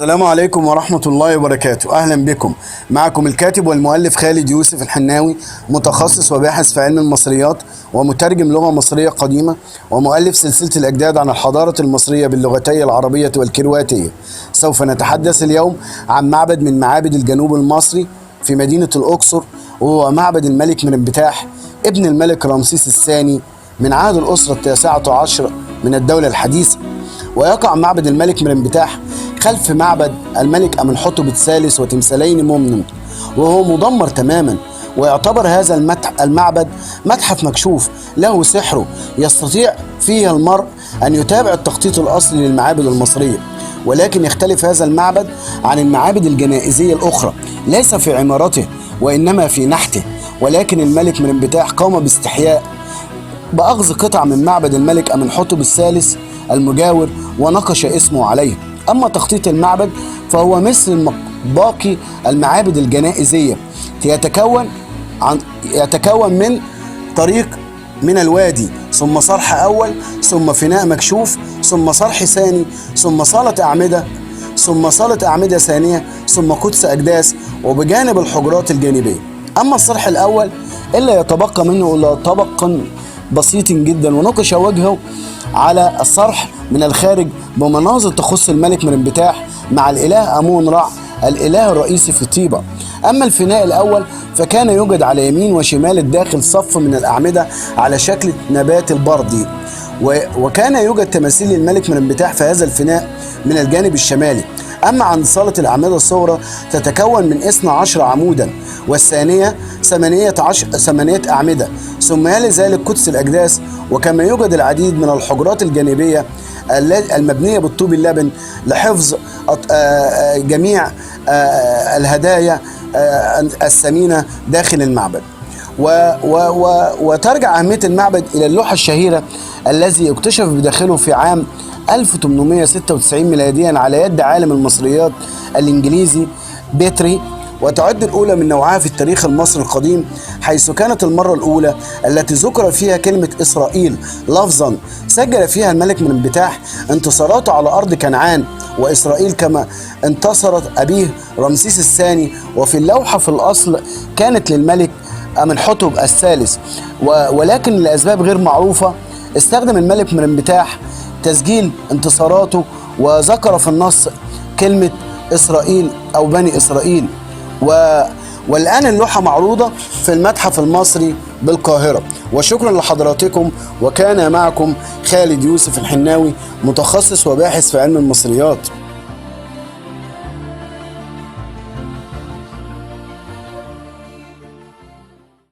السلام عليكم ورحمة الله وبركاته. أهلا بكم. معكم الكاتب والمؤلف خالد يوسف الحناوي، متخصص وباحث في علم المصريات ومترجم لغة مصرية قديمة ومؤلف سلسلة الأجداد عن الحضارة المصرية باللغتي العربية والكرواتية. سوف نتحدث اليوم عن معبد من معابد الجنوب المصري في مدينة الأقصر، وهو معبد الملك منبتاح ابن الملك رمسيس الثاني من عهد الأسرة التاسعة عشر من الدولة الحديثة. ويقع معبد الملك منبتاح خلف معبد الملك أمنحتب الثالث وتمثالين ممنون، وهو مدمر تماما. ويعتبر هذا المعبد متحف مكشوف له سحره، يستطيع فيه المرء أن يتابع التخطيط الأصلي للمعابد المصرية. ولكن يختلف هذا المعبد عن المعابد الجنائزية الأخرى، ليس في عمارته وإنما في نحته. ولكن الملك منبتاح قام باستحياء بأخذ قطع من معبد الملك أمنحتب الثالث المجاور ونقش اسمه عليه. أما تخطيط المعبد فهو مثل باقي المعابد الجنائزية، يتكون من طريق من الوادي، ثم صرح أول، ثم فناء مكشوف، ثم صرح ثاني، ثم صالة أعمدة، ثم صالة أعمدة ثانية، ثم قدس أقداس، وبجانب الحجرات الجانبية. أما الصرح الأول إلا يتبقى منه إلا طبق بسيط جدا، ونقش وجهه على الصرح من الخارج بمناظر تخص الملك منبتاح مع الإله أمون رع الإله الرئيسي في طيبة. أما الفناء الأول فكان يوجد على يمين وشمال الداخل صف من الأعمدة على شكل نبات البردي، وكان يوجد تماثيل للملك منبتاح في هذا الفناء من الجانب الشمالي. أما عند صالة الأعمدة الصغرى تتكون من 12 عمودا، والثانية 8 أعمدة، ثم يلي ذلك قدس الأقداس. وكما يوجد العديد من الحجرات الجانبية المبنية بالطوب اللبن لحفظ جميع الهدايا الثمينة داخل المعبد. وترجع أهمية المعبد إلى اللوحة الشهيرة الذي اكتشف بداخله في عام 1896 ميلاديا على يد عالم المصريات الإنجليزي بيتري، وتعد الأولى من نوعها في التاريخ المصري القديم، حيث كانت المرة الأولى التي ذكر فيها كلمة إسرائيل لفظا. سجل فيها الملك منبتاح انتصاراته على أرض كنعان وإسرائيل كما انتصرت أبيه رمسيس الثاني. وفي اللوحة في الأصل كانت للملك أمنحتب الثالث، ولكن لأسباب غير معروفة استخدم الملك منبتاح تسجيل انتصاراته وذكر في النص كلمة إسرائيل أو بني إسرائيل. والآن اللوحة معروضة في المتحف المصري بالقاهرة. وشكرا لحضراتكم، وكان معكم خالد يوسف الحناوي، متخصص وباحث في علم المصريات.